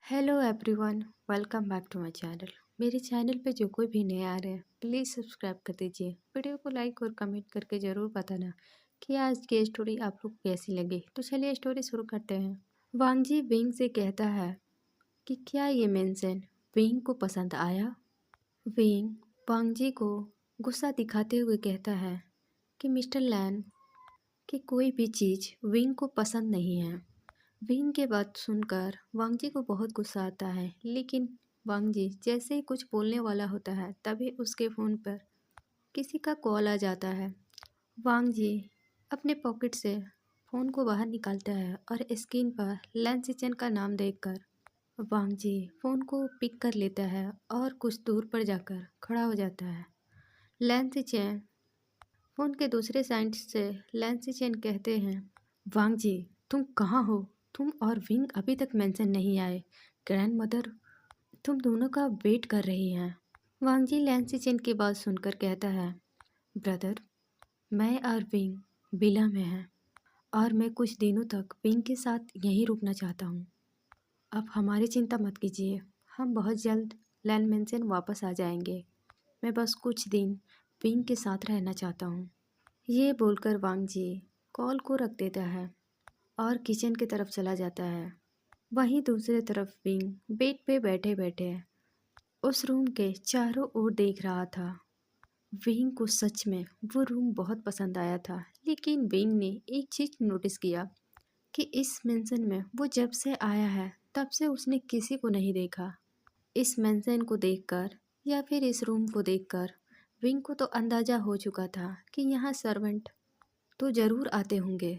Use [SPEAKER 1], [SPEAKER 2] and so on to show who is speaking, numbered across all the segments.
[SPEAKER 1] Hello everyone, welcome back to my channel. मेरे channel पे जो कोई भी नए आ रहे हैं प्लीज़ सब्सक्राइब कर दीजिए। वीडियो को लाइक और कमेंट करके ज़रूर बताना कि आज की स्टोरी आप लोग को कैसी लगी। तो चलिए स्टोरी शुरू करते हैं। वांग जी विंग से कहता है कि क्या ये मेंशन विंग को पसंद आया। विंग वांग जी को गुस्सा दिखाते हुए कहता है कि मिस्टर लैन कि कोई भी चीज़ विंग को पसंद नहीं है। विंग के बात सुनकर वांग जी को बहुत गुस्सा आता है, लेकिन वांग जी जैसे ही कुछ बोलने वाला होता है तभी उसके फ़ोन पर किसी का कॉल आ जाता है। वांग जी अपने पॉकेट से फ़ोन को बाहर निकालता है और स्क्रीन पर लैन सिचन का नाम देखकर वांग जी फ़ोन को पिक कर लेता है और कुछ दूर पर जाकर खड़ा हो जाता है। लैन सिचन फ़ोन के दूसरे साइड से लैन सिचन कहते हैं, वांग जी तुम कहाँ हो? तुम और विंग अभी तक मेंशन नहीं आए। ग्रैंड मदर तुम दोनों का वेट कर रही हैं। वांग जी लैन सिचन की बात सुनकर कहता है, ब्रदर मैं और विंग विला में हैं और मैं कुछ दिनों तक विंग के साथ यहीं रुकना चाहता हूँ। आप हमारी चिंता मत कीजिए, हम बहुत जल्द लैन मेंशन वापस आ जाएंगे। मैं बस कुछ दिन विंग के साथ रहना चाहता हूँ। ये बोलकर वांग जी कॉल को रख देता है और किचन की तरफ चला जाता है। वहीं दूसरी तरफ विंग बेड पे बैठे बैठे उस रूम के चारों ओर देख रहा था। विंग को सच में वो रूम बहुत पसंद आया था, लेकिन विंग ने एक चीज़ नोटिस किया कि इस मेंशन में वो जब से आया है तब से उसने किसी को नहीं देखा। इस मेंशन को देखकर या फिर इस रूम को देखकर विंग को तो अंदाज़ा हो चुका था कि यहाँ सर्वेंट तो ज़रूर आते होंगे,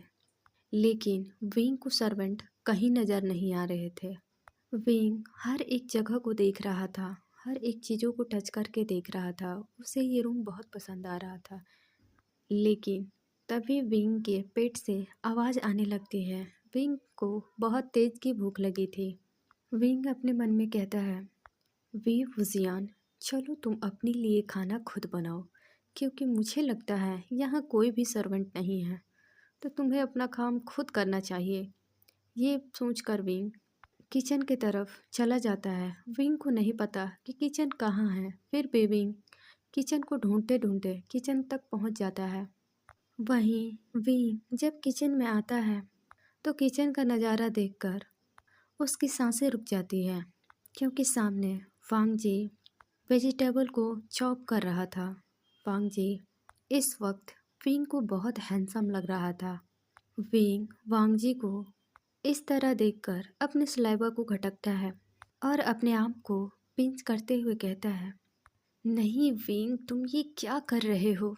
[SPEAKER 1] लेकिन विंग को सर्वेंट कहीं नज़र नहीं आ रहे थे। विंग हर एक जगह को देख रहा था, हर एक चीज़ों को टच करके देख रहा था। उसे ये रूम बहुत पसंद आ रहा था, लेकिन तभी विंग के पेट से आवाज़ आने लगती है। विंग को बहुत तेज़ की भूख लगी थी। विंग अपने मन में कहता है, वी वुजियान चलो तुम अपने लिए खाना खुद बनाओ, क्योंकि मुझे लगता है यहाँ कोई भी सर्वेंट नहीं है, तो तुम्हें अपना काम खुद करना चाहिए। ये सोचकर विंग किचन की तरफ चला जाता है। विंग को नहीं पता कि किचन कहाँ है, फिर भी विंग किचन को ढूंढते ढूंढते किचन तक पहुंच जाता है। वहीं विंग जब किचन में आता है तो किचन का नज़ारा देखकर उसकी सांसें रुक जाती है, क्योंकि सामने वांग जी वेजिटेबल को चॉप कर रहा था। वांग जी इस वक्त विंग को बहुत हैंडसम लग रहा था। विंग वांग जी को इस तरह देखकर अपने सलाइवा को घटकता है और अपने आप को पिंच करते हुए कहता है, नहीं विंग तुम ये क्या कर रहे हो?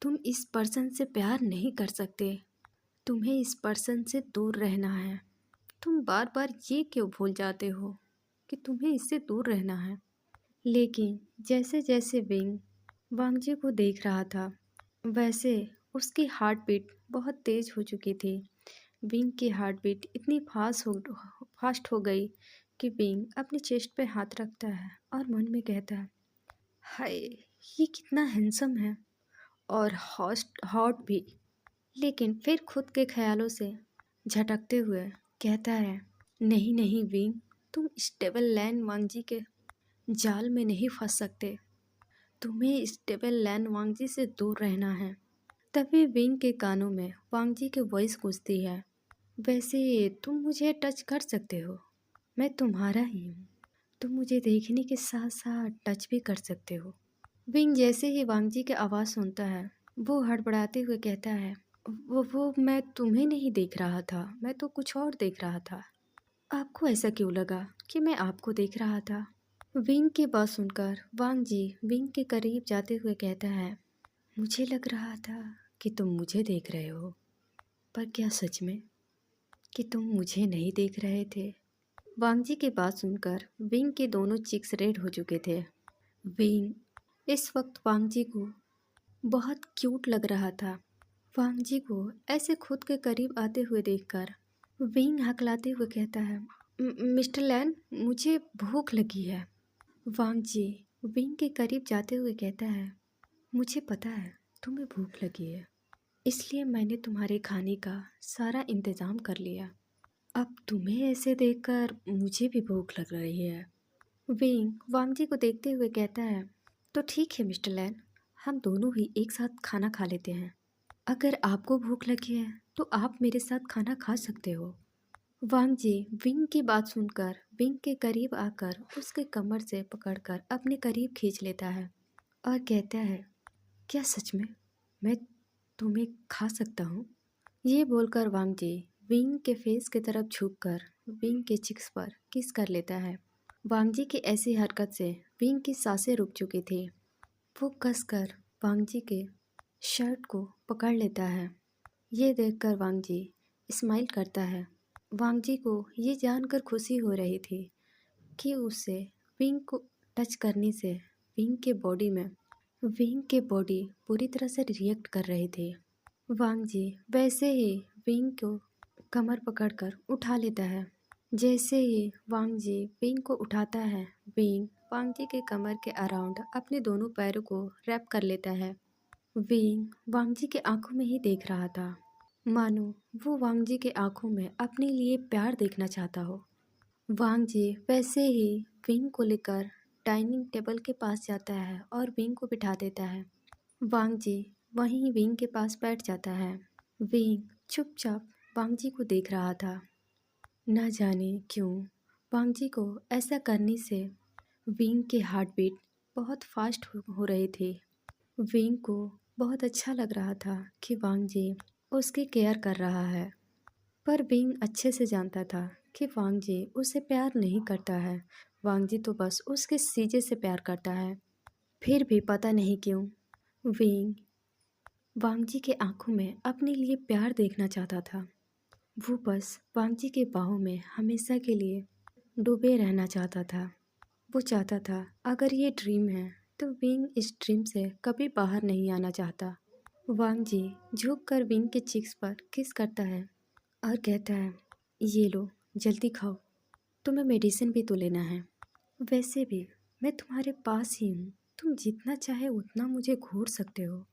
[SPEAKER 1] तुम इस पर्सन से प्यार नहीं कर सकते, तुम्हें इस पर्सन से दूर रहना है। तुम बार बार ये क्यों भूल जाते हो कि तुम्हें इससे दूर रहना है? लेकिन जैसे जैसे विंग वांग जी को देख रहा था, वैसे उसकी हार्ट बीट बहुत तेज़ हो चुकी थी। विंग की हार्ट बीट इतनी फास्ट हो गई कि विंग अपनी चेस्ट पे हाथ रखता है और मन में कहता है, हाय ये कितना हैंडसम है और हॉट भी। लेकिन फिर खुद के ख्यालों से झटकते हुए कहता है, नहीं नहीं विंग तुम स्टेबल लैन वांगजी के जाल में नहीं फंस सकते, तुम्हें स्टेबल लैन वांगजी से दूर रहना है। तभी विंग के कानों में वांगजी की वॉइस गूंजती है, वैसे तुम मुझे टच कर सकते हो, मैं तुम्हारा ही हूँ, तुम मुझे देखने के साथ साथ टच भी कर सकते हो। विंग जैसे ही वांगजी की आवाज़ सुनता है वो हड़बड़ाते हुए कहता है, वो मैं तुम्हें नहीं देख रहा था, मैं तो कुछ और देख रहा था। आपको ऐसा क्यों लगा कि मैं आपको देख रहा था? विंग की बात सुनकर वांग जी विंग के करीब जाते हुए कहता है, मुझे लग रहा था कि तुम मुझे देख रहे हो, पर क्या सच में कि तुम मुझे नहीं देख रहे थे? वांग जी की बात सुनकर विंग के दोनों चिक्स रेड हो चुके थे। विंग इस वक्त वांग जी को बहुत क्यूट लग रहा था। वांग जी को ऐसे खुद के करीब आते हुए देखकर विंग हकलाते हुए कहता है, मिस्टर लैन मुझे भूख लगी है। वांग जी विंग के करीब जाते हुए कहता है, मुझे पता है तुम्हें भूख लगी है, इसलिए मैंने तुम्हारे खाने का सारा इंतज़ाम कर लिया। अब तुम्हें ऐसे देखकर मुझे भी भूख लग रही है। विंग वांग जी को देखते हुए कहता है, तो ठीक है मिस्टर लैन, हम दोनों ही एक साथ खाना खा लेते हैं। अगर आपको भूख लगी है तो आप मेरे साथ खाना खा सकते हो। वांग जी विंग की बात सुनकर विंग के करीब आकर उसके कमर से पकड़कर अपने करीब खींच लेता है और कहता है, क्या सच में मैं तुम्हें खा सकता हूँ? ये बोलकर वांग जी विंग के फेस की तरफ झुककर विंग के चिक्स पर किस कर लेता है। वांग जी की ऐसी हरकत से विंग की सांसें रुक चुकी थी। वो कसकर वांग जी के शर्ट को पकड़ लेता है। ये देखकर वांग जी स्माइल करता है। वांग जी को ये जानकर खुशी हो रही थी कि उसे विंग को टच करने से विंग के बॉडी पूरी तरह से रिएक्ट कर रही थी। वांग जी वैसे ही विंग को कमर पकड़कर उठा लेता है। जैसे ही वांग जी विंग को उठाता है, विंग वांग जी के कमर के अराउंड अपने दोनों पैरों को रैप कर लेता है। विंग वांग जी के आंखों में ही देख रहा था, मानो वो वांग जी के आंखों में अपने लिए प्यार देखना चाहता हो। वांग जी वैसे ही विंग को लेकर डाइनिंग टेबल के पास जाता है और विंग को बिठा देता है। वांग जी वहीं विंग के पास बैठ जाता है। विंग चुपचाप वांग जी को देख रहा था। न जाने क्यों वांग जी को ऐसा करने से विंग की हार्ट बीट बहुत फास्ट हो रही थी। विंग को बहुत अच्छा लग रहा था कि वांग जी उसकी केयर कर रहा है, पर विंग अच्छे से जानता था कि वांग जी उसे प्यार नहीं करता है। वांग जी तो बस उसके सीजे से प्यार करता है। फिर भी पता नहीं क्यों विंग वांग जी के आंखों में अपने लिए प्यार देखना चाहता था। वो बस वांग जी के बाहों में हमेशा के लिए डूबे रहना चाहता था। वो चाहता था अगर ये ड्रीम है तो विंग इस ड्रीम से कभी बाहर नहीं आना चाहता। वांग जी झुक कर विंग के चिक्स पर किस करता है और कहता है, ये लो जल्दी खाओ, तुम्हें मेडिसिन भी तो लेना है। वैसे भी मैं तुम्हारे पास ही हूँ, तुम जितना चाहे उतना मुझे घूर सकते हो,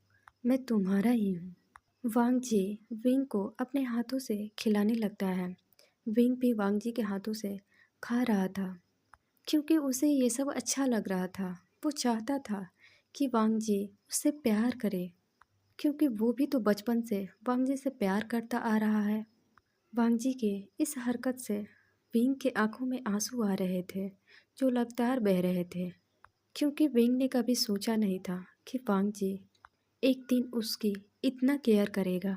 [SPEAKER 1] मैं तुम्हारा ही हूँ। वांग जी विंग को अपने हाथों से खिलाने लगता है। विंग भी वांग जी के हाथों से खा रहा था क्योंकि उसे ये सब अच्छा लग रहा था। वो चाहता था कि वांग जी उससे प्यार करे क्योंकि वो भी तो बचपन से वांग जी से प्यार करता आ रहा है। वांग जी के इस हरकत से विंग के आंखों में आंसू आ रहे थे जो लगातार बह रहे थे, क्योंकि विंग ने कभी सोचा नहीं था कि वांग जी एक दिन उसकी इतना केयर करेगा।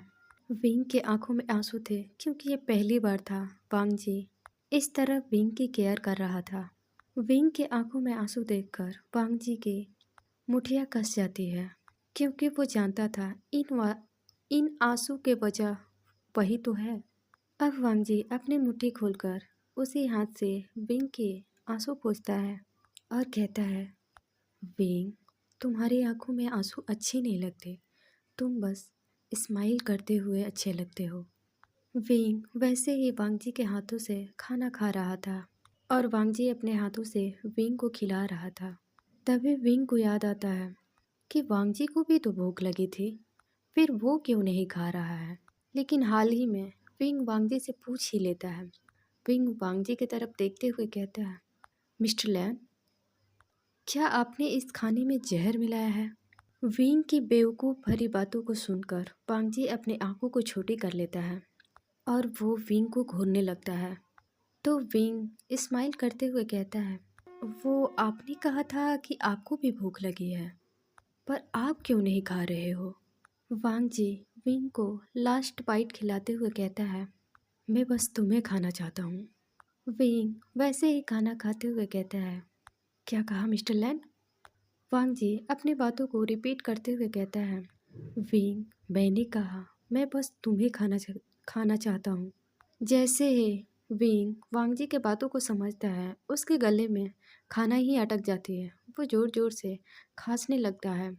[SPEAKER 1] विंग के आंखों में आंसू थे क्योंकि ये पहली बार था वांग जी इस तरह विंग की केयर कर रहा था। विंग के आंखों में आंसू देखकर वांग जी की मुठियाँ कस जाती है क्योंकि वो जानता था इन आंसू के वजह वही तो है। अब वांग जी अपनी मुट्ठी खोलकर उसी हाथ से विंग के आंसू पोंछता है और कहता है, विंग तुम्हारी आंखों में आंसू अच्छे नहीं लगते, तुम बस स्माइल करते हुए अच्छे लगते हो। विंग वैसे ही वांग जी के हाथों से खाना खा रहा था और वांग जी अपने हाथों से विंग को खिला रहा था। तभी विंग को याद आता है कि वांग जी को भी तो भूख लगी थी, फिर वो क्यों नहीं खा रहा है। लेकिन हाल ही में विंग वांग जी से पूछ ही लेता है। विंग वांग जी की तरफ देखते हुए कहता है, मिस्टर लैन, क्या आपने इस खाने में जहर मिलाया है? विंग की बेवकूफ़ भरी बातों को सुनकर वांग जी अपनी आंखों को छोटी कर लेता है और वो विंग को घूरने लगता है। तो विंग स्माइल करते हुए कहता है, वो आपने कहा था कि आपको भी भूख लगी है, पर आप क्यों नहीं खा रहे हो? वांग जी विंग को लास्ट बाइट खिलाते हुए कहता है, मैं बस तुम्हें खाना चाहता हूँ। विंग वैसे ही खाना खाते हुए कहता है, क्या कहा मिस्टर लैन? वांग जी अपनी बातों को रिपीट करते हुए कहता है, विंग मैंने कहा मैं बस तुम्हें खाना चाहता हूँ। जैसे ही विंग वांग जी के बातों को समझता है उसके गले में खाना ही अटक जाती है। वो ज़ोर ज़ोर से खांसने लगता है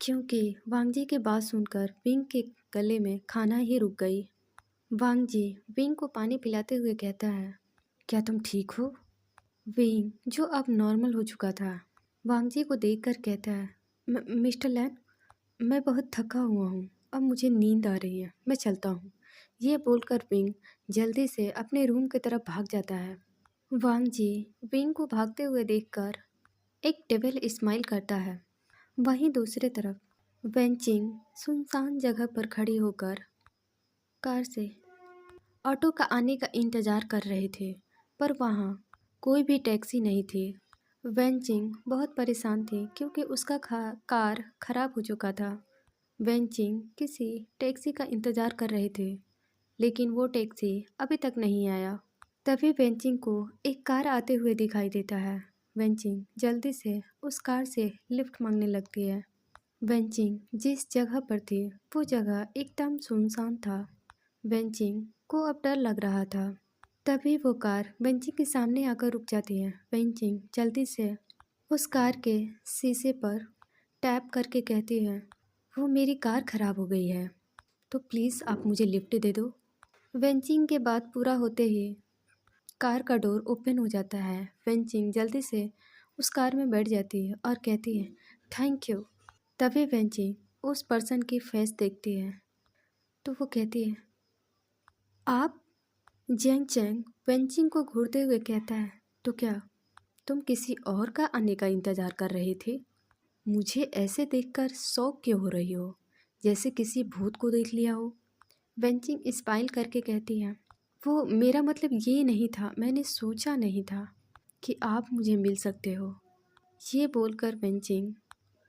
[SPEAKER 1] क्योंकि वांग जी की बात सुनकर विंग के गले में खाना ही रुक गई। वांग जी विंग को पानी पिलाते हुए कहता है, क्या तुम ठीक हो? विंग जो अब नॉर्मल हो चुका था वांग जी को देखकर कहता है, मिस्टर लैन, मैं बहुत थका हुआ हूँ, अब मुझे नींद आ रही है, मैं चलता हूँ। ये बोलकर विंग जल्दी से अपने रूम की तरफ भाग जाता है। वांग जी विंग को भागते हुए देखकर एक डेविल स्माइल करता है। वहीं दूसरी तरफ वेंचिंग सुनसान जगह पर खड़ी होकर कार से ऑटो का आने का इंतजार कर रहे थे, पर वहाँ कोई भी टैक्सी नहीं थी। वेंचिंग बहुत परेशान थी क्योंकि उसका कार खराब हो चुका था। वेंचिंग किसी टैक्सी का इंतजार कर रहे थे, लेकिन वो टैक्सी अभी तक नहीं आया। तभी वेंचिंग को एक कार आते हुए दिखाई देता है। वेंचिंग जल्दी से उस कार से लिफ्ट मांगने लगती है। वेंचिंग जिस जगह पर थी वो जगह एकदम सुनसान था। वेंचिंग को अब डर लग रहा था। तभी वो कार वेंचिंग के सामने आकर रुक जाती है। वेंचिंग जल्दी से उस कार के शीशे पर टैप करके कहती है, वो मेरी कार खराब हो गई है, तो प्लीज़ आप मुझे लिफ्ट दे दो। वेंचिंग के बात पूरा होते ही कार का डोर ओपन हो जाता है। वेंचिंग जल्दी से उस कार में बैठ जाती है और कहती है, थैंक यू। तभी वेंचिंग उस पर्सन की फेस देखती है तो वो कहती है, आप? जेंग चैंग वेंचिंग को घूरते हुए कहता है, तो क्या तुम किसी और का आने का इंतज़ार कर रही थी? मुझे ऐसे देखकर शौक क्यों हो रही हो, जैसे किसी भूत को देख लिया हो? वेंचिंग स्माइल करके कहती है, वो मेरा मतलब ये नहीं था, मैंने सोचा नहीं था कि आप मुझे मिल सकते हो। ये बोलकर वेंचिंग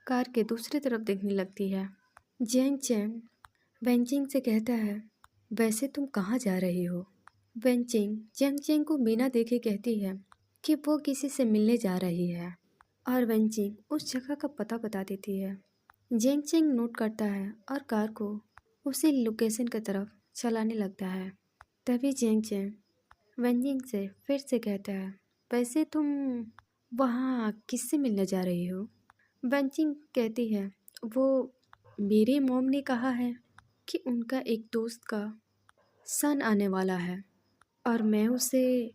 [SPEAKER 1] कार के दूसरी तरफ देखने लगती है। जेंग चैंग वेंचिंग से कहता है, वैसे तुम कहाँ जा रही हो? वेंचिंग जेंग चैंग को बिना देखे कहती है कि वो किसी से मिलने जा रही है और वेंचिंग उस जगह का पता बता देती है। जेंग चैंग नोट करता है और कार को उसी लोकेशन की तरफ चलाने लगता है। तभी जेंग चैंग वेंचिंग से फिर से कहता है, वैसे तुम वहाँ किससे मिलने जा रही हो? वेंचिंग कहती है, वो मेरे मॉम ने कहा है कि उनका एक दोस्त का सन आने वाला है और मैं उसे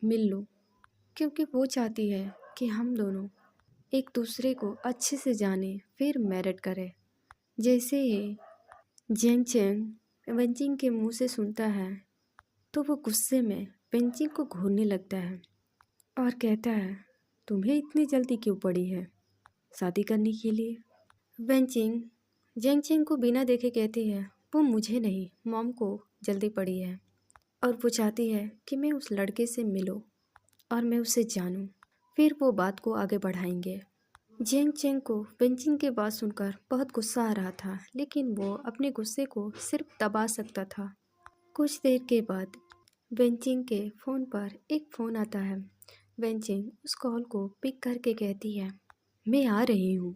[SPEAKER 1] मिल लूँ, क्योंकि वो चाहती है कि हम दोनों एक दूसरे को अच्छे से जाने फिर मैरिड करें। जैसे ही जेंग चेंग वेंचिंग के मुंह से सुनता है तो वो गुस्से में वेंचिंग को घूरने लगता है और कहता है, तुम्हें इतनी जल्दी क्यों पड़ी है शादी करने के लिए? वेंचिंग जेंग चेंग को बिना देखे कहती है, वो मुझे नहीं, मॉम को जल्दी पड़ी है और वो चाहती है कि मैं उस लड़के से मिलूं और मैं उसे जानूं, फिर वो बात को आगे बढ़ाएंगे। जेंग चेंग को वेंचिंग की बात सुनकर बहुत गुस्सा आ रहा था, लेकिन वो अपने गुस्से को सिर्फ दबा सकता था। कुछ देर के बाद वेंचिंग के फ़ोन पर एक फ़ोन आता है। वेंचिंग उस कॉल को पिक करके कहती है, मैं आ रही हूँ,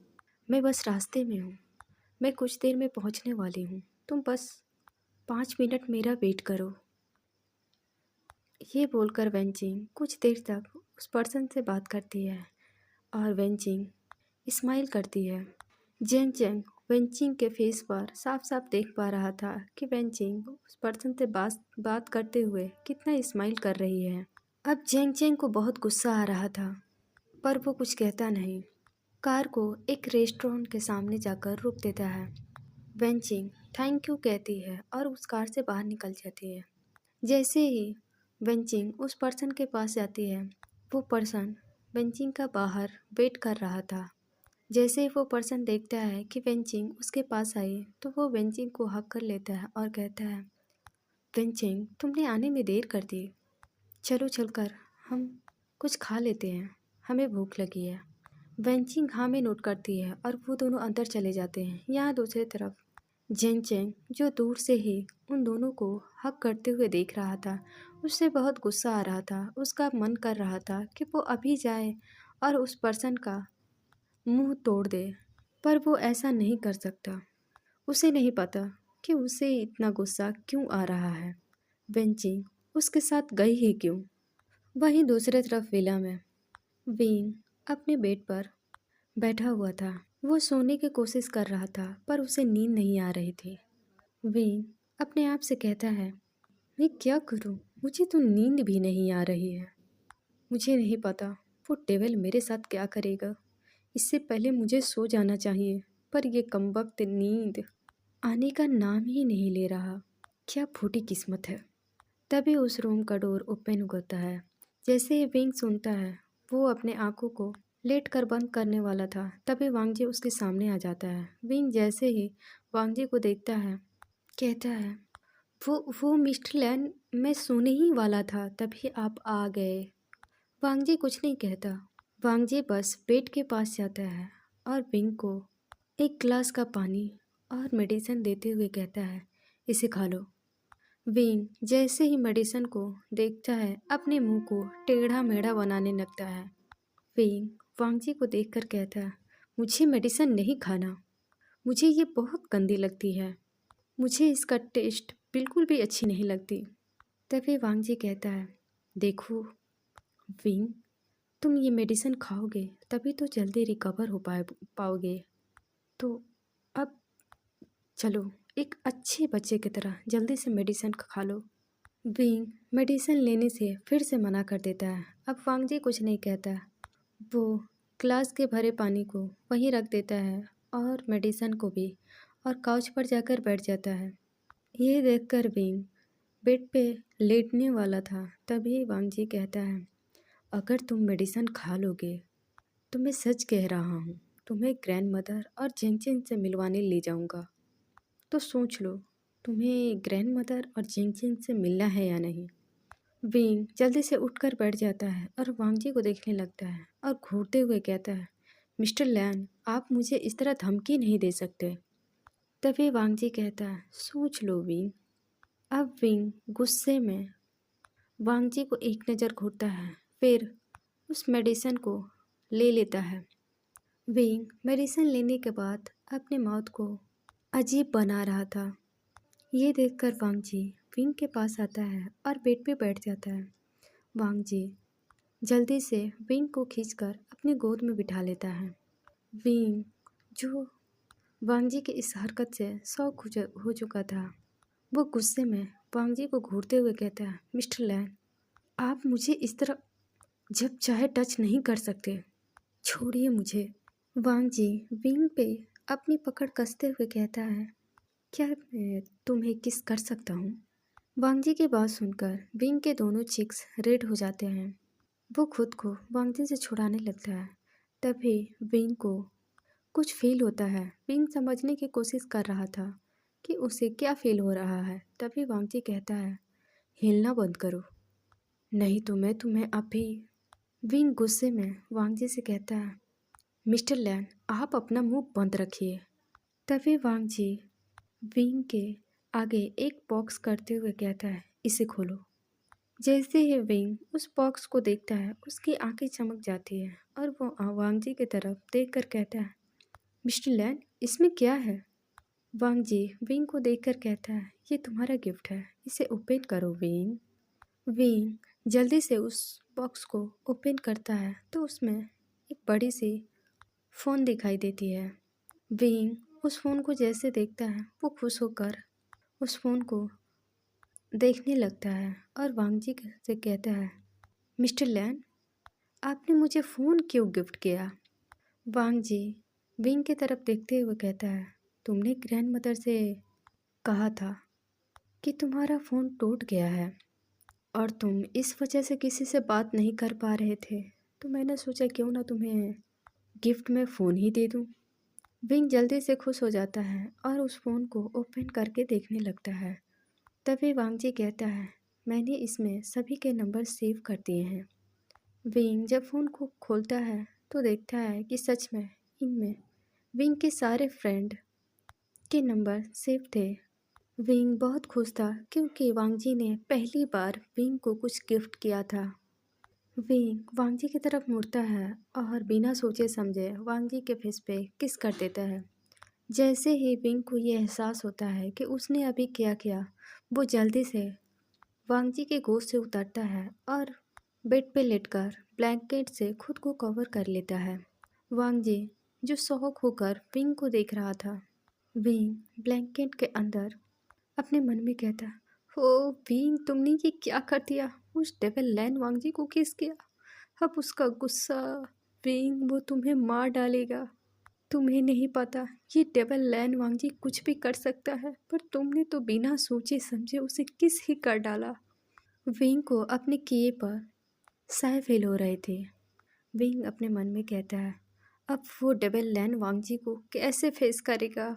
[SPEAKER 1] मैं बस रास्ते में हूँ, मैं कुछ देर में पहुँचने वाली हूँ, तुम बस 5 मिनट मेरा वेट करो। ये बोलकर वेंचिंग कुछ देर तक उस पर्सन से बात करती है और वेंचिंग स्माइल करती है। जेंग चेंग वेंचिंग के फेस पर साफ साफ देख पा रहा था कि वेंचिंग उस पर्सन से बात करते हुए कितना स्माइल कर रही है। अब जेंग चेंग को बहुत गुस्सा आ रहा था, पर वो कुछ कहता नहीं। कार को एक रेस्टोरेंट के सामने जाकर रोक देता है। वेंचिंग थैंक यू कहती है और उस कार से बाहर निकल जाती है। जैसे ही वेंचिंग उस पर्सन के पास जाती है, वो पर्सन वेंचिंग का बाहर वेट कर रहा था। जैसे ही वो पर्सन देखता है कि वेंचिंग उसके पास आई तो वो वेंचिंग को हक कर लेता है और कहता है, वेंचिंग तुमने आने में देर कर दी, चलो चलकर हम कुछ खा लेते हैं, हमें भूख लगी है। वेंचिंग हाँ में नोट करती है और वो दोनों अंदर चले जाते हैं। यहाँ दूसरी तरफ जेंग चेंग जो दूर से ही उन दोनों को हक करते हुए देख रहा था, उससे बहुत गुस्सा आ रहा था। उसका मन कर रहा था कि वो अभी जाए और उस पर्सन का मुंह तोड़ दे, पर वो ऐसा नहीं कर सकता। उसे नहीं पता कि उसे इतना गुस्सा क्यों आ रहा है, वेंचिंग उसके साथ गई ही क्यों। वहीं दूसरी तरफ विला में विंग अपने बेड पर बैठा हुआ था। वो सोने की कोशिश कर रहा था पर उसे नींद नहीं आ रही थी। विंग अपने आप से कहता है, मैं क्या करूं, मुझे तो नींद भी नहीं आ रही है। मुझे नहीं पता वो डेविल मेरे साथ क्या करेगा। इससे पहले मुझे सो जाना चाहिए, पर यह कमबख्त नींद आने का नाम ही नहीं ले रहा। क्या फूटी किस्मत है। तभी उस रूम का डोर ओपन होता है। जैसे ही विंग सुनता है, वो अपने आंखों को लेट कर बंद करने वाला था, तभी वांगजी उसके सामने आ जाता है। विंग जैसे ही वांगजी को देखता है, कहता है, वो मिस्टर लैन, मैं सोने ही वाला था, तभी आप आ गए। वांगजी कुछ नहीं कहता। वांगजी बस बेड के पास जाता है और विंग को एक ग्लास का पानी और मेडिसिन देते हुए कहता है, इसे खा लो। विंग जैसे ही मेडिसिन को देखता है, अपने मुंह को टेढ़ा मेढ़ा बनाने लगता है। विंग वांगजी को देखकर कहता है, मुझे मेडिसिन नहीं खाना, मुझे ये बहुत गंदी लगती है, मुझे इसका टेस्ट बिल्कुल भी अच्छी नहीं लगती। तभी वांगजी कहता है, देखो विंग, तुम ये मेडिसिन खाओगे तभी तो जल्दी रिकवर हो पाओगे। तो अब चलो, एक अच्छे बच्चे की तरह जल्दी से मेडिसिन खा लो। विंग मेडिसिन लेने से फिर से मना कर देता है। अब वांगजी कुछ नहीं कहता। वो ग्लास के भरे पानी को वहीं रख देता है और मेडिसिन को भी, और काउच पर जाकर बैठ जाता है। ये देखकर विंग बेड पे लेटने वाला था, तभी वांगजी कहता है, अगर तुम मेडिसिन खा लोगे तो मैं सच कह रहा हूँ, तुम्हें ग्रैंड मदर और जेंगजेन से मिलवाने ले जाऊँगा। तो सोच लो, तुम्हें ग्रैंड मदर और जेंगजेन से मिलना है या नहीं। विंग जल्दी से उठकर बैठ जाता है और वांगजी को देखने लगता है और घूरते हुए कहता है, मिस्टर लैन, आप मुझे इस तरह धमकी नहीं दे सकते। तभी वांगजी कहता है, सोच लो विंग। अब विंग गुस्से में वांगजी को एक नज़र घूरता है, फिर उस मेडिसिन को ले लेता है। विंग मेडिसिन लेने के बाद अपने माउथ को अजीब बना रहा था। ये देखकर वांगजी विंग के पास आता है और बेड पे बैठ जाता है। वांगजी जल्दी से विंग को खींचकर अपनी गोद में बिठा लेता है। विंग, जो वांगजी के इस हरकत से शौक हो चुका था, वो गुस्से में वांगजी को घूरते हुए कहता है, मिस्टर लैन, आप मुझे इस तरह जब चाहे टच नहीं कर सकते, छोड़िए मुझे। वांगजी विंग पे अपनी पकड़ कसते हुए कहता है, क्या मैं तुम्हें किस कर सकता हूँ। वांगजी की बात सुनकर विंग के दोनों चिक्स रेड हो जाते हैं। वो खुद को वांगजी से छुड़ाने लगता है। तभी विंग को कुछ फील होता है। विंग समझने की कोशिश कर रहा था कि उसे क्या फील हो रहा है। तभी वांगजी कहता है, हिलना बंद करो, नहीं तो मैं तुम्हें अभी। विंग गुस्से में वांगजी से कहता है, मिस्टर लैन, आप अपना मुंह बंद रखिए। तभी वांगजी विंग के आगे एक बॉक्स करते हुए कहता है, इसे खोलो। जैसे ही विंग उस बॉक्स को देखता है, उसकी आंखें चमक जाती है और वो वांगजी की तरफ देखकर कहता है, मिस्टर लैन, इसमें क्या है। वांगजी विंग को देखकर कहता है, ये तुम्हारा गिफ्ट है, इसे ओपन करो विंग। विंग जल्दी से उस बॉक्स को ओपन करता है तो उसमें एक बड़ी सी फ़ोन दिखाई देती है। विंग उस फ़ोन को जैसे देखता है, वो खुश होकर उस फ़ोन को देखने लगता है और वांगजी से कहता है, मिस्टर लैन, आपने मुझे फ़ोन क्यों गिफ्ट किया। वांगजी विंग की तरफ देखते हुए कहता है, तुमने ग्रैंड मदर से कहा था कि तुम्हारा फ़ोन टूट गया है और तुम इस वजह से किसी से बात नहीं कर पा रहे थे, तो मैंने सोचा क्यों ना तुम्हें गिफ्ट में फ़ोन ही दे दूँ। विंग जल्दी से खुश हो जाता है और उस फ़ोन को ओपन करके देखने लगता है। तभी वांगजी कहता है, मैंने इसमें सभी के नंबर सेव कर दिए हैं। विंग जब फ़ोन को खोलता है तो देखता है कि सच में इनमें विंग के सारे फ्रेंड के नंबर सेव थे। विंग बहुत खुश था क्योंकि वांगजी ने पहली बार विंग को कुछ गिफ्ट किया था। विंग वांगजी की तरफ मुड़ता है और बिना सोचे समझे वांगजी के फेस पे किस कर देता है। जैसे ही विंग को ये एहसास होता है कि उसने अभी क्या किया, वो जल्दी से वांगजी के गोद से उतरता है और बेड पे लेटकर ब्लैंकेट से खुद को कवर कर लेता है। वांगजी जो शौक होकर विंग को देख रहा था, विंग ब्लैंकेट के अंदर अपने मन में कहता, ओ विंग, तुमने ये क्या कर दिया, उस डेविल लैन वांगजी को किस किया। अब उसका गुस्सा, विंग, वो तुम्हें मार डालेगा। तुम्हें नहीं पता ये डेविल लैन वांगजी कुछ भी कर सकता है, पर तुमने तो बिना सोचे समझे उसे किस ही कर डाला। विंग को अपने किए पर साय फेल हो रहे थे। विंग अपने मन में कहता है, अब वो डेविल लैन वांगजी को कैसे फेस करेगा।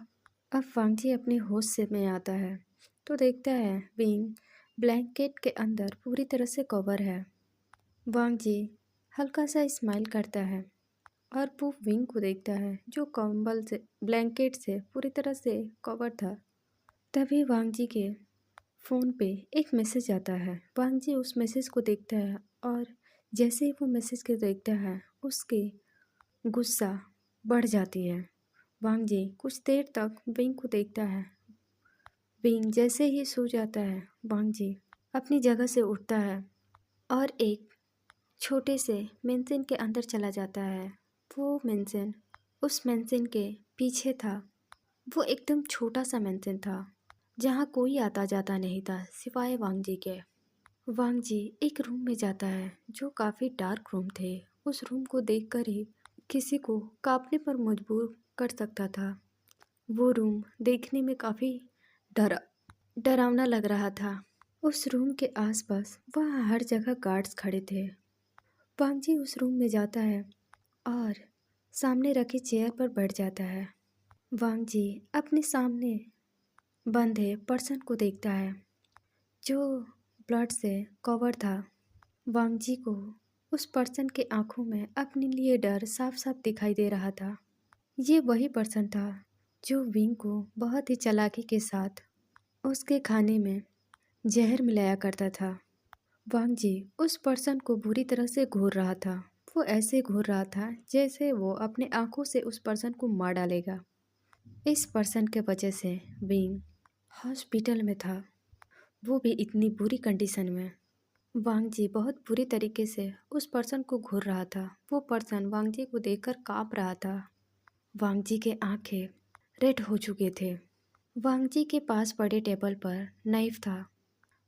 [SPEAKER 1] अब वांगजी अपने होश से में आता है तो देखता है विंग ब्लैंकेट के अंदर पूरी तरह से कवर है। वांगजी हल्का सा स्माइल करता है और वो विंग को देखता है जो कंबल से ब्लैंकेट से पूरी तरह से कवर था। तभी वांगजी के फ़ोन पे एक मैसेज आता है। वांगजी उस मैसेज को देखता है और जैसे ही वो मैसेज को देखता है उसकी गुस्सा बढ़ जाती है। वांगजी कुछ देर तक विंग को देखता है। विंग जैसे ही सो जाता है वांगजी अपनी जगह से उठता है और एक छोटे से मेंशन के अंदर चला जाता है। वो मेंशन उस मेंशन के पीछे था। वो एकदम छोटा सा मेंशन था जहाँ कोई आता जाता नहीं था सिवाय वांगजी के। वांगजी एक रूम में जाता है जो काफ़ी डार्क रूम थे। उस रूम को देखकर ही किसी को कांपने पर मजबूर कर सकता था। वो रूम देखने में काफ़ी डरावना लग रहा था। उस रूम के आसपास वहाँ हर जगह गार्ड्स खड़े थे। वांगजी उस रूम में जाता है और सामने रखी चेयर पर बैठ जाता है। वांगजी अपने सामने बंधे पर्सन को देखता है जो ब्लड से कवर था। वांगजी को उस पर्सन के आंखों में अपने लिए डर साफ साफ दिखाई दे रहा था। ये वही पर्सन था जो विंग को बहुत ही चालाकी के साथ उसके खाने में जहर मिलाया करता था। वांगजी उस पर्सन को बुरी तरह से घूर रहा था। वो ऐसे घूर रहा था जैसे वो अपने आंखों से उस पर्सन को मार डालेगा। इस पर्सन के वजह से विंग हॉस्पिटल में था, वो भी इतनी बुरी कंडीशन में। वांगजी बहुत बुरी तरीके से उस पर्सन को घूर रहा था। वो पर्सन वांगजी को देखकर काँप रहा था। वांगजी के आंखें रेड हो चुके थे। वांगजी के पास पड़े टेबल पर नाइफ था।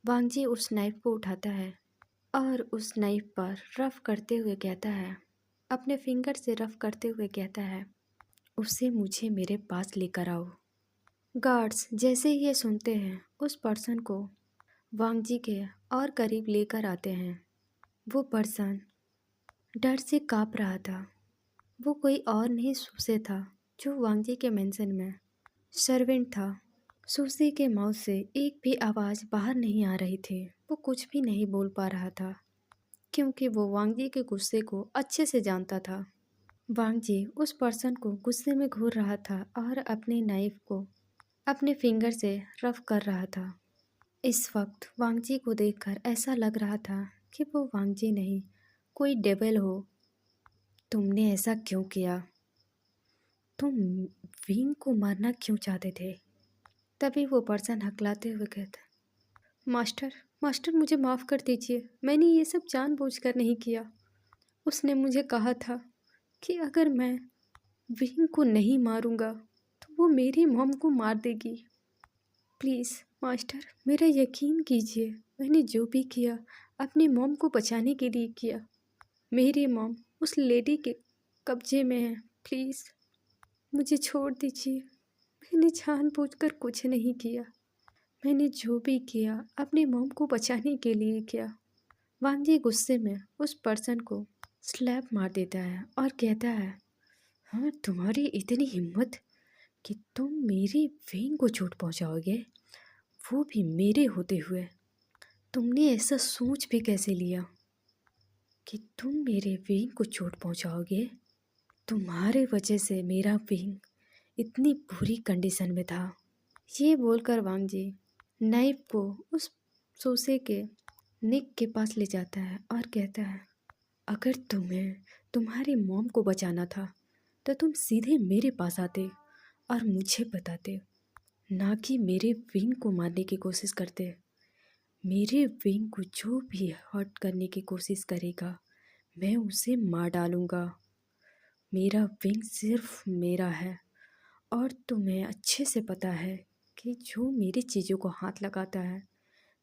[SPEAKER 1] वांगजी उस नाइफ को उठाता है और उस नाइफ पर रफ करते हुए कहता है, अपने फिंगर से रफ करते हुए कहता है, उसे मुझे मेरे पास लेकर आओ। गार्ड्स जैसे ही ये सुनते हैं उस पर्सन को वांगजी के और करीब लेकर आते हैं। वो पर्सन डर से काँप रहा था। वो कोई और नहीं सूसे था जो वांगजी के मेंशन में सर्वेंट था। सूसे के माउथ से एक भी आवाज़ बाहर नहीं आ रही थी। वो कुछ भी नहीं बोल पा रहा था क्योंकि वो वांगजी के गुस्से को अच्छे से जानता था। वांगजी उस पर्सन को गुस्से में घूर रहा था और अपने नाइफ को अपने फिंगर से रफ कर रहा था। इस वक्त वांगजी को देखकर ऐसा लग रहा था कि वो वांगजी नहीं कोई डेविल हो। तुमने ऐसा क्यों किया? तुम विंग को मारना क्यों चाहते थे? तभी वो पर्सन हकलाते हुए कहता, मास्टर मास्टर मुझे माफ़ कर दीजिए, मैंने ये सब जानबूझकर नहीं किया। उसने मुझे कहा था कि अगर मैं विंग को नहीं मारूंगा तो वो मेरी मॉम को मार देगी। प्लीज़ मास्टर मेरा यकीन कीजिए, मैंने जो भी किया अपनी मॉम को बचाने के लिए किया। मेरी मॉम उस लेडी के कब्जे में है, प्लीज़ मुझे छोड़ दीजिए। मैंने जानबूझकर कुछ नहीं किया, मैंने जो भी किया अपनी मॉम को बचाने के लिए किया। वांगजी गुस्से में उस पर्सन को स्लैप मार देता है और कहता है, हाँ तुम्हारी इतनी हिम्मत कि तुम मेरी विंग को चोट पहुंचाओगे, वो भी मेरे होते हुए। तुमने ऐसा सोच भी कैसे लिया कि तुम मेरे विंग को चोट पहुंचाओगे? तुम्हारे वजह से मेरा विंग इतनी बुरी कंडीशन में था। ये बोलकर वांगजी नाइफ को उस सोसे के निक के पास ले जाता है और कहता है, अगर तुम्हें तुम्हारी मॉम को बचाना था तो तुम सीधे मेरे पास आते और मुझे बताते, ना कि मेरे विंग को मारने की कोशिश करते। मेरे विंग को जो भी हर्ट करने की कोशिश करेगा मैं उसे मार डालूँगा। मेरा विंग सिर्फ मेरा है और तुम्हें अच्छे से पता है कि जो मेरी चीज़ों को हाथ लगाता है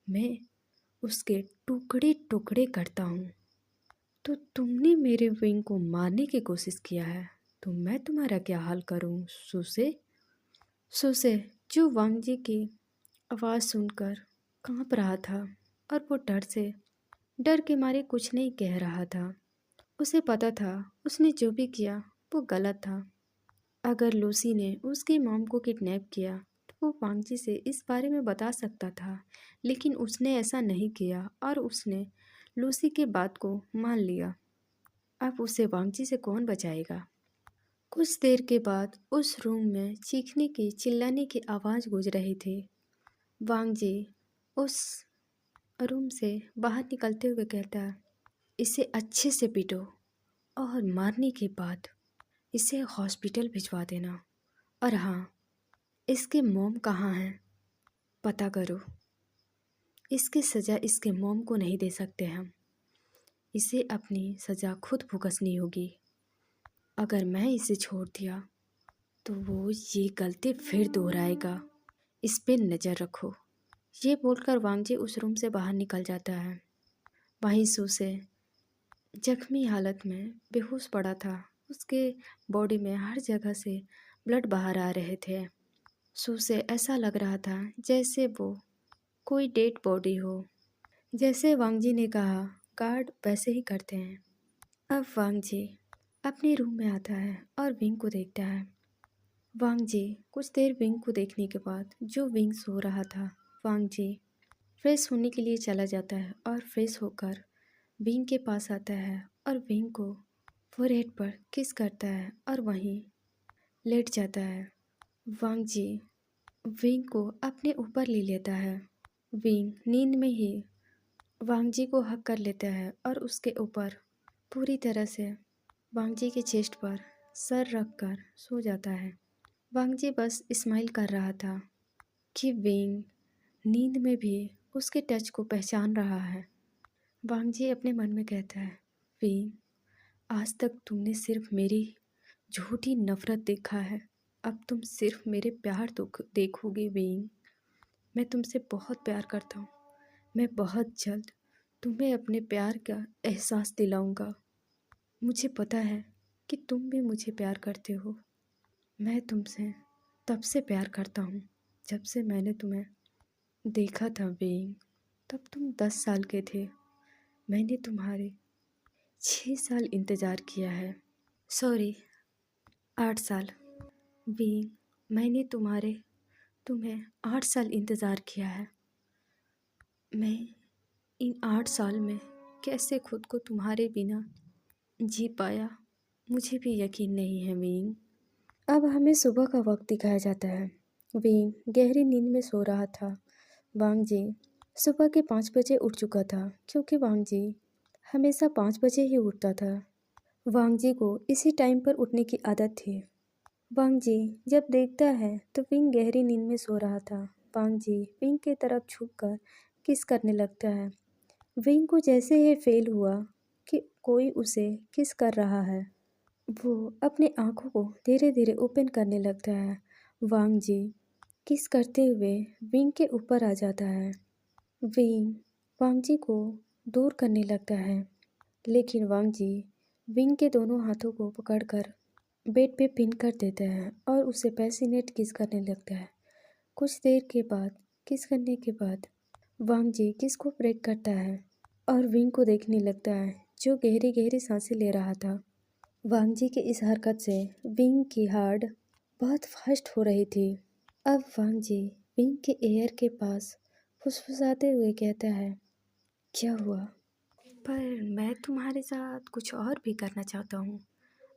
[SPEAKER 1] मैं उसके टुकड़े टुकड़े करता हूँ। तो तुमने मेरे विंग को मारने की कोशिश किया है तो मैं तुम्हारा क्या हाल करूं, सुसे। सुसे, जो वांग जी की आवाज़ सुनकर कांप रहा था और वो डर के मारे कुछ नहीं कह रहा था। उसे पता था उसने जो भी किया वो गलत था। अगर लूसी ने उसकी मॉम को किडनैप किया तो वो वांग जी से इस बारे में बता सकता था, लेकिन उसने ऐसा नहीं किया और उसने लूसी की बात को मान लिया। अब उसे वांग जी से कौन बचाएगा। कुछ देर के बाद उस रूम में चीखने की चिल्लाने की आवाज़ गूंज रही थी। वांग जी उस रूम से बाहर निकलते हुए कहता है, इसे अच्छे से पीटो और मारने के बाद इसे हॉस्पिटल भिजवा देना। और हाँ, इसके मॉम कहाँ हैं पता करो। इसकी सज़ा इसके मॉम को नहीं दे सकते हम। इसे अपनी सज़ा खुद भुगतनी होगी। अगर मैं इसे छोड़ दिया तो वो ये गलती फिर दोहराएगा। इस पे नज़र रखो। ये बोलकर वांग जी उस रूम से बाहर निकल जाता है। वहीं सुसे जख्मी हालत में बेहोश पड़ा था। उसके बॉडी में हर जगह से ब्लड बाहर आ रहे थे। सुसे ऐसा लग रहा था जैसे वो कोई डेड बॉडी हो। जैसे वांग जी ने कहा, गार्ड वैसे ही करते हैं। अब वांग जी अपने रूम में आता है और विंग को देखता है। वांग जी कुछ देर विंग को देखने के बाद, जो विंग सो रहा था, वांग जी फ्रेश होने के लिए चला जाता है और फ्रेश होकर विंग के पास आता है और विंग को फोरहेड पर किस करता है और वहीं लेट जाता है। वांग जी विंग को अपने ऊपर ले लेता है। विंग नींद में ही वांग जी को हक कर लेता है और उसके ऊपर पूरी तरह से वांग जी के चेस्ट पर सर रख कर सो जाता है। वांग जी बस स्माइल कर रहा था कि विंग नींद में भी उसके टच को पहचान रहा है। वांग जी अपने मन में कहता है, विंग, आज तक तुमने सिर्फ मेरी झूठी नफरत देखा है, अब तुम सिर्फ मेरे प्यार देखोगे विंग। मैं तुमसे बहुत प्यार करता हूँ। मैं बहुत जल्द तुम्हें अपने प्यार का एहसास दिलाऊंगा। मुझे पता है कि तुम भी मुझे प्यार करते हो। मैं तुमसे तब से प्यार करता हूँ जब से मैंने तुम्हें देखा था विंग। तब तुम 10 साल के थे। मैंने तुम्हारे 6 साल इंतज़ार किया है। सॉरी, 8 साल। विंग, मैंने तुम्हें 8 साल इंतज़ार किया है। मैं इन 8 साल में कैसे खुद को तुम्हारे बिना जी पाया, मुझे भी यकीन नहीं है विंग। अब हमें सुबह का वक्त दिखाया जाता है। विंग गहरी नींद में सो रहा था। वांग जी सुबह के 5 बजे उठ चुका था, क्योंकि वांग जी हमेशा 5 बजे ही उठता था। वांग जी को इसी टाइम पर उठने की आदत थी। वांग जी जब देखता है तो विंग गहरी नींद में सो रहा था। वांग जी विंग की तरफ झुककर किस करने लगता है। विंग को जैसे ही फील हुआ कि कोई उसे किस कर रहा है, वो अपनी आंखों को धीरे धीरे ओपन करने लगता है। वांग जी किस करते हुए विंग के ऊपर आ जाता है। विंग वांग जी को दूर करने लगता है, लेकिन वांग जी विंग के दोनों हाथों को पकड़कर बेड पे पिन कर देता है और उसे पैसिनेट किस करने लगता है। कुछ देर के बाद किस करने के बाद वांग जी किस को ब्रेक करता है और विंग को देखने लगता है, जो गहरी गहरी सांसें ले रहा था। वांग जी के इस हरकत से विंग की हार्ट बहुत फास्ट हो रही थी। अब वांग जी विंग के एयर के पास फुसफुसाते हुए कहता है, क्या हुआ? पर मैं तुम्हारे साथ कुछ और भी करना चाहता हूँ,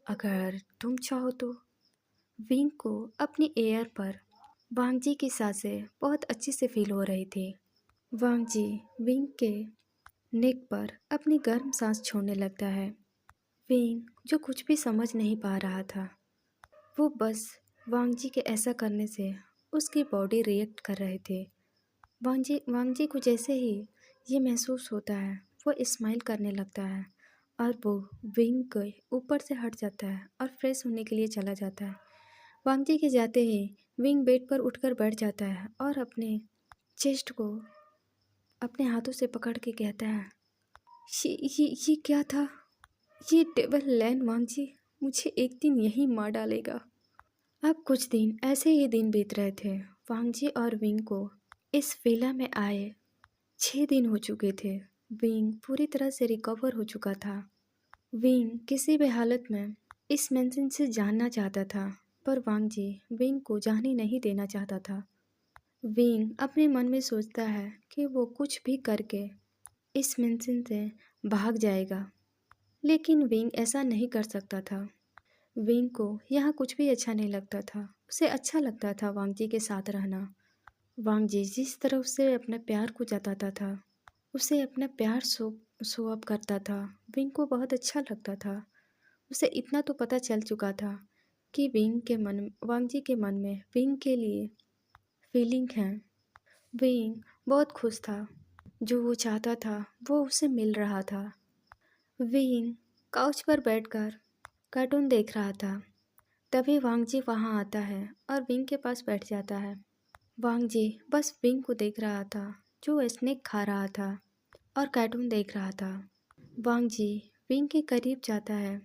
[SPEAKER 1] अगर तुम चाहो तो। विंग को अपनी एयर पर वांग जी की सांसें बहुत अच्छी से फील हो रही थी। वांग जी विंग के नेक पर अपनी गर्म सांस छोड़ने लगता है। विंग, जो कुछ भी समझ नहीं पा रहा था, वो बस वांग जी के ऐसा करने से उसकी बॉडी रिएक्ट कर रहे थे। वांग जी को जैसे ही ये महसूस होता है, वो स्माइल करने लगता है और वो विंग के ऊपर से हट जाता है और फ्रेश होने के लिए चला जाता है। वांग जी के जाते ही विंग बेड पर उठकर बैठ जाता है और अपने चेस्ट को अपने हाथों से पकड़ के कहता है, ये क्या था? ये टेबल लैंड वांग जी, मुझे एक दिन यहीं मार डालेगा। अब कुछ दिन ऐसे ही दिन बीत रहे थे। वांगजी और विंग को इस विला में आए 6 दिन हो चुके थे। विंग पूरी तरह से रिकवर हो चुका था। विंग किसी भी हालत में इस मेंशन से जानना चाहता था, पर वांगजी विंग को जाने नहीं देना चाहता था। विंग अपने मन में सोचता है कि वो कुछ भी करके इस मेंशन से भाग जाएगा, लेकिन विंग ऐसा नहीं कर सकता था। विंग को यहाँ कुछ भी अच्छा नहीं लगता था। उसे अच्छा लगता था वांगजी के साथ रहना। वांगजी जिस तरह उससे अपने प्यार को जताता था, उसे अपना प्यार शो अप करता था, विंग को बहुत अच्छा लगता था। उसे इतना तो पता चल चुका था कि वांगजी के मन में विंग के लिए फीलिंग है। विंग बहुत खुश था। जो वो चाहता था वो उसे मिल रहा था। विंग काउच पर बैठकर कार्टून देख रहा था। तभी वांगजी वहाँ आता है और विंग के पास बैठ जाता है। वांगजी बस विंग को देख रहा था, जो स्नैक खा रहा था और कार्टून देख रहा था। वांगजी विंग के करीब जाता है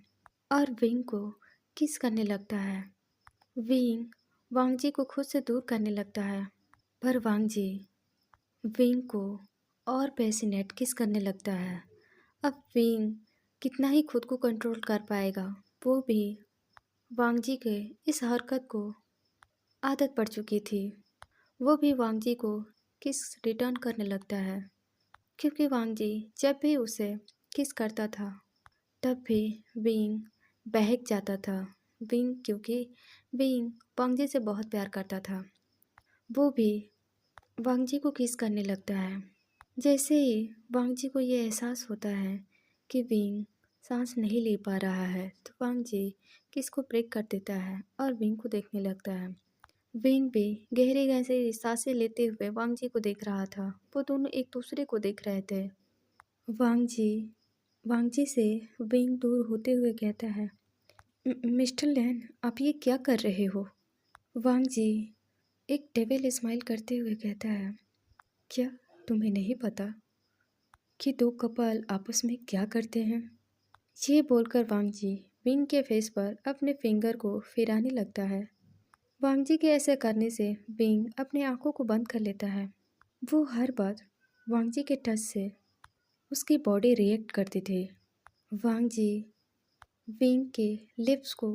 [SPEAKER 1] और विंग को किस करने लगता है। विंग वांगजी को खुद से दूर करने लगता है, पर वांगजी विंग को और पैसिनेट किस करने लगता है। अब विंग कितना ही खुद को कंट्रोल कर पाएगा, वो भी वांगजी के इस हरकत को आदत पड़ चुकी थी। वो भी वांगजी को किस रिटर्न करने लगता है, क्योंकि वांगजी जब भी उसे किस करता था तब भी विंग बहक जाता था। क्योंकि विंग वांगजी से बहुत प्यार करता था। वो भी वांगजी को किस करने लगता है। जैसे ही वांगजी को ये एहसास होता है कि विंग सांस नहीं ले पा रहा है, तो वांगजी किस को ब्रेक कर देता है और विंग को देखने लगता है। विंग भी गहरी गहरी सांसें लेते हुए वांगजी को देख रहा था। वो दोनों एक दूसरे को देख रहे थे। वांगजी से विंग दूर होते हुए कहता है, मिस्टर लैन, आप ये क्या कर रहे हो? वांगजी एक डेविल स्माइल करते हुए कहता है, क्या तुम्हें नहीं पता कि दो कपल आपस में क्या करते हैं? ये बोलकर वांगजी विंग के फेस पर अपने फिंगर को फिराने लगता है। वांगजी के ऐसे करने से विंग अपनी आंखों को बंद कर लेता है। वो हर बार वांगजी के टच से उसकी बॉडी रिएक्ट करती थी। वांगजी विंग के लिप्स को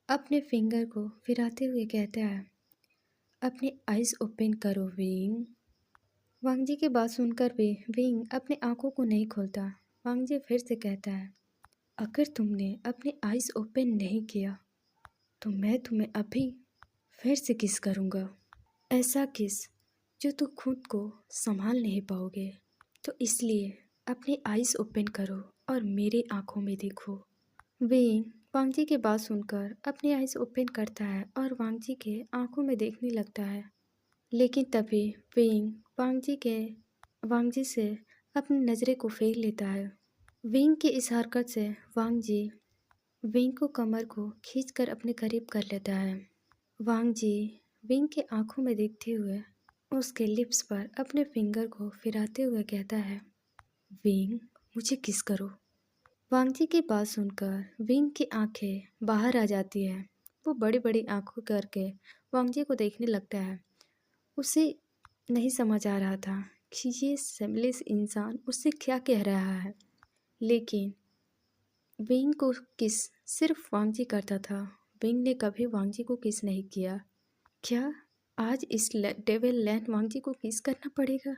[SPEAKER 1] अपने फिंगर को फिराते हुए कहता है, अपने आइज़ ओपन करो विंग। वांगजी की बात सुनकर भी विंग अपनी आंखों को नहीं खोलता। वांगजी फिर से कहता है, अगर तुमने अपने आइज़ ओपन नहीं किया तो मैं तुम्हें अभी फिर से किस करूँगा। ऐसा किस जो तुम खुद को संभाल नहीं पाओगे। तो इसलिए अपनी आइज़ ओपन करो और मेरी आंखों में देखो। विंग वांगजी की बात सुनकर अपनी आइज़ ओपन करता है और वांगजी के आंखों में देखने लगता है। लेकिन तभी विंग वांगजी से अपनी नज़रें को फेर लेता है। विंग की इस हरकत से वांगजी विंग को कमर को खींचकर अपने करीब कर लेता है। वांगजी विंग के आंखों में देखते हुए उसके लिप्स पर अपने फिंगर को फिराते हुए कहता है, विंग मुझे किस करो। वांगजी की बात सुनकर विंग की आंखें बाहर आ जाती है। वो बड़ी बड़ी आंखों करके वांगजी को देखने लगता है। उसे नहीं समझ आ रहा था कि ये सेमलेस इंसान उससे क्या कह रहा है, लेकिन विंग को किस सिर्फ वांगजी करता था। विंग ने कभी वांगजी को किस नहीं किया। क्या आज इस डेविल लैन वांगजी को किस करना पड़ेगा?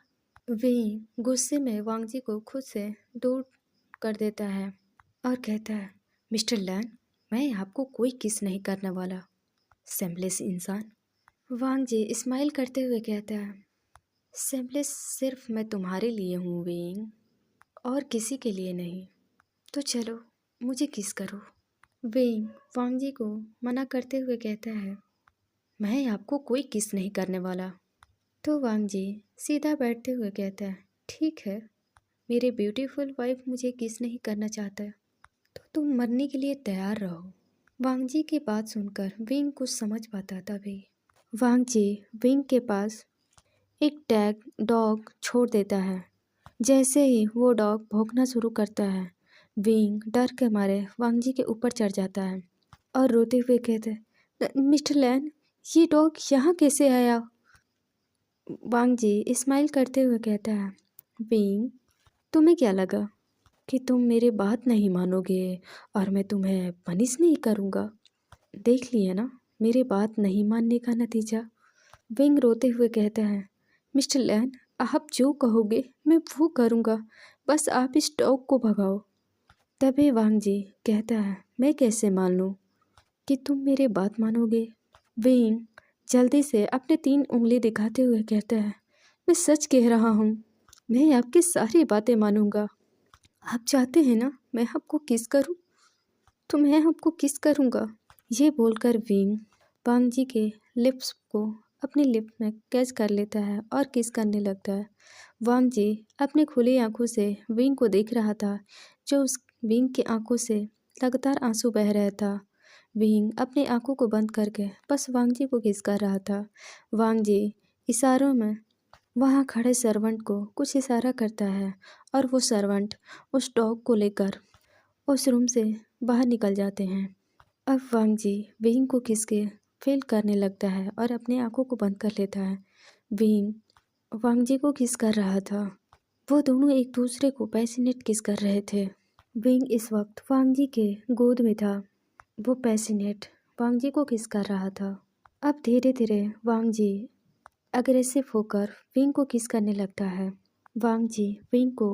[SPEAKER 1] विंग गुस्से में वांगजी को खुद से दूर कर देता है और कहता है, मिस्टर लैन, मैं आपको कोई किस नहीं करने वाला, सेमलेस इंसान। वांगजी स्माइल करते हुए कहता है, सेमलेस सिर्फ मैं तुम्हारे लिए हूँ विंग, और किसी के लिए नहीं। तो चलो मुझे किस करो। विंग वांगजी को मना करते हुए कहता है, मैं आपको कोई किस नहीं करने वाला। तो वांगजी सीधा बैठते हुए कहता है, ठीक है, मेरी ब्यूटीफुल वाइफ मुझे किस नहीं करना चाहता तो तुम मरने के लिए तैयार रहो। वांगजी की बात सुनकर विंग कुछ समझ पाता तभी वांगजी विंग के पास एक डॉग छोड़ देता है। जैसे ही वो डॉग भौंकना शुरू करता है, विंग डर के मारे वांगजी के ऊपर चढ़ जाता है। और रोते हुए कहता है, मिस्टर लैन, ये डॉग यहाँ कैसे आया? वांग जी स्माइल करते हुए कहता है, विंग, तुम्हें क्या लगा कि तुम मेरी बात नहीं मानोगे और मैं तुम्हें पनिश नहीं करूँगा? देख लिए ना मेरी बात नहीं मानने का नतीजा। विंग रोते हुए कहता है, मिस्टर लैन, आप जो कहोगे मैं वो करूँगा, बस आप इस डॉग को भगाओ। तभी वांग जी कहता है, मैं कैसे मान लूँ कि तुम मेरी बात मानोगे? विंग जल्दी से अपने 3 उंगली दिखाते हुए कहता है, मैं सच कह रहा हूँ, मैं आपकी सारी बातें मानूंगा। आप चाहते हैं ना मैं आपको किस करूं? तो मैं आपको किस करूंगा। ये बोलकर विंग वांग जी के लिप्स को अपनी लिप में कैच कर लेता है और किस करने लगता है। वांग जी अपनी खुली आंखों से विंग को देख रहा था, जो उस विंग की आंखों से लगातार आंसू बह रहा था। विंग अपनी आंखों को बंद करके बस वांग जी को किस कर रहा था। वांग जी इशारों में वहाँ खड़े सर्वेंट को कुछ इशारा करता है और वो सर्वेंट उस डॉग को लेकर उस रूम से बाहर निकल जाते हैं। अब वांग जी विंग को किस के फील करने लगता है और अपनी आंखों को बंद कर लेता है। विंग वांग जी को किस कर रहा था। वो दोनों एक दूसरे को पैशनेट किस कर रहे थे। विंग इस वक्त वांग जी के गोद में था। वो पैशनेट वांग जी को किस कर रहा था। अब धीरे धीरे वांग जी अग्रेसिव होकर विंग को किस करने लगता है। वांग जी विंग को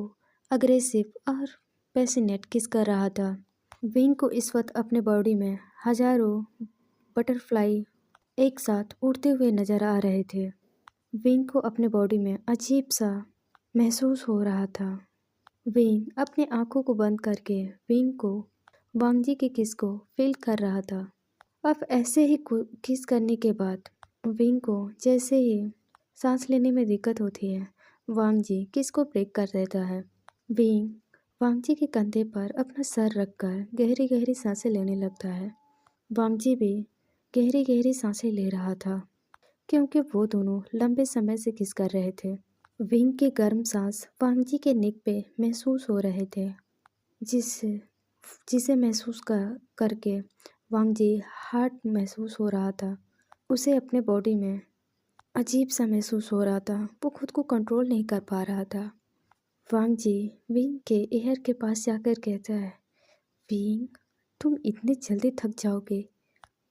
[SPEAKER 1] अग्रेसिव और पैशनेट किस कर रहा था। विंग को इस वक्त अपने बॉडी में हजारों बटरफ्लाई एक साथ उड़ते हुए नजर आ रहे थे। विंग को अपने बॉडी में अजीब सा महसूस हो रहा था। विंग अपने आंखों को बंद करके विंग को वांग जी के किस को फील कर रहा था। अब ऐसे ही किस करने के बाद विंग को जैसे ही सांस लेने में दिक्कत होती है, वांग जी किस को ब्रेक कर देता है। विंग वांग जी के कंधे पर अपना सर रखकर गहरी गहरी सांसें लेने लगता है। वांग जी भी गहरी गहरी सांसें ले रहा था, क्योंकि वो दोनों लंबे समय से किस कर रहे थे। विंग के गर्म सांस वांग जी के नेक पे महसूस हो रहे थे, जिससे जिसे महसूस करके वांग जी हार्ट महसूस हो रहा था। उसे अपने बॉडी में अजीब सा महसूस हो रहा था। वो खुद को कंट्रोल नहीं कर पा रहा था। वांग जी विंग के एयर के पास जाकर कहता है, विंग, तुम इतनी जल्दी थक जाओगे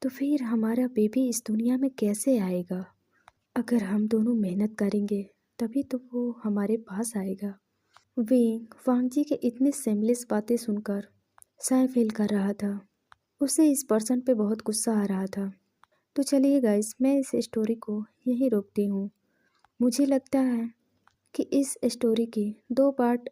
[SPEAKER 1] तो फिर हमारा बेबी इस दुनिया में कैसे आएगा? अगर हम दोनों मेहनत करेंगे तभी तो वो हमारे पास आएगा। विंग वांग जी के इतनी सेमलेस बातें सुनकर साय फील कर रहा था। उसे इस पर्सन पे बहुत गुस्सा आ रहा था। तो चलिए गाइस, मैं इस स्टोरी को यहीं रोकती हूँ। मुझे लगता है कि इस स्टोरी की 2 पार्ट